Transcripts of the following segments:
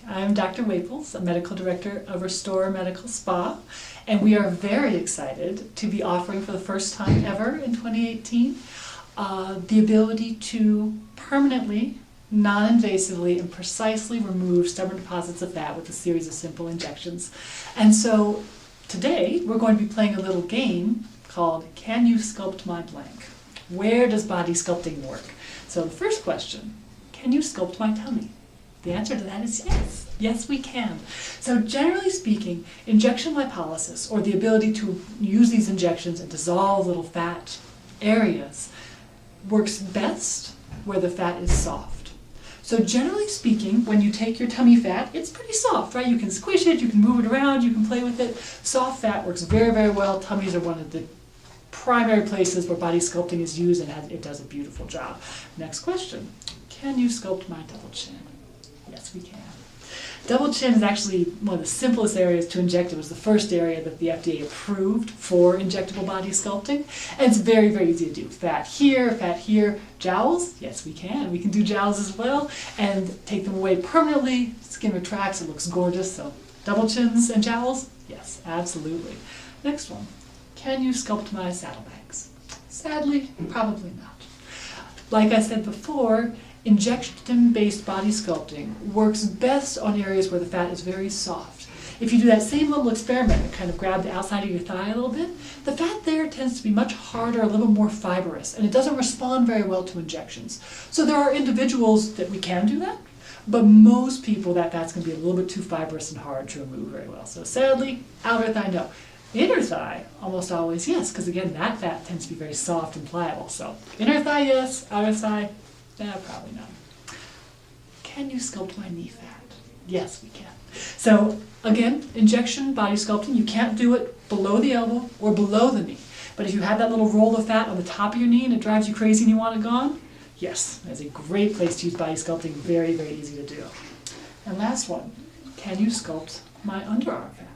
I'm Dr. Waples, a medical director of Restore Medical Spa, and we are very excited to be offering for the first time ever in 2018 the ability to permanently, non-invasively, and precisely remove stubborn deposits of fat with a series of simple injections. And so today we're going to be playing a little game called Can You Sculpt My Blank? Where does body sculpting work? So the first question, can you sculpt my tummy? The answer to that is yes. Yes, we can. So generally speaking, injection lipolysis, or the ability to use these injections and dissolve little fat areas, works best where the fat is soft. So generally speaking, when you take your tummy fat, it's pretty soft, right? You can squish it, you can move it around, you can play with it. Soft fat works very, very well. Tummies are one of the primary places where body sculpting is used, and it does a beautiful job. Next question, can you sculpt my double chin? Yes, we can. Double chin is actually one of the simplest areas to inject. It was the first area that the FDA approved for injectable body sculpting. And it's very, very easy to do. Fat here, jowls, yes we can. We can do jowls as well and take them away permanently. Skin retracts, it looks gorgeous. So double chins and jowls, yes, absolutely. Next one, can you sculpt my saddlebags? Sadly, probably not. Like I said before, injection-based body sculpting works best on areas where the fat is very soft. If you do that same little experiment and kind of grab the outside of your thigh a little bit, the fat there tends to be much harder, a little more fibrous, and it doesn't respond very well to injections. So there are individuals that we can do that, but most people that fat's going to be a little bit too fibrous and hard to remove very well. So sadly, outer thigh, no. Inner thigh, almost always yes, because again, that fat tends to be very soft and pliable. So inner thigh, yes. Outer thigh, probably not. Can you sculpt my knee fat? Yes, we can. So again, injection body sculpting, you can't do it below the elbow or below the knee. But if you have that little roll of fat on the top of your knee and it drives you crazy and you want it gone, yes, that's a great place to use body sculpting. Very, very easy to do. And last one, can you sculpt my underarm fat?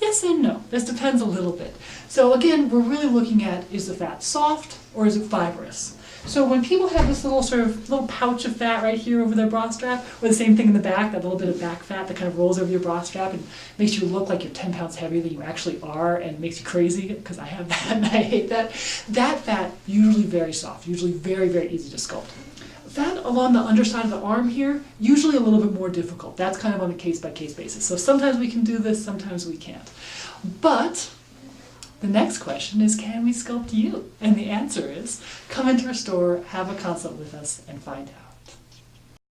Yes and no. This depends a little bit. So again, we're really looking at, is the fat soft or is it fibrous? So when people have this little sort of little pouch of fat right here over their bra strap, or the same thing in the back, that little bit of back fat that kind of rolls over your bra strap and makes you look like you're 10 pounds heavier than you actually are and makes you crazy, because I have that and I hate that. That fat, usually very soft, usually very, very easy to sculpt. Fat along the underside of the arm here, usually a little bit more difficult. That's kind of on a case-by-case basis. So sometimes we can do this, sometimes we can't. But the next question is, can we sculpt you? And the answer is, come into Restore, have a consult with us, and find out.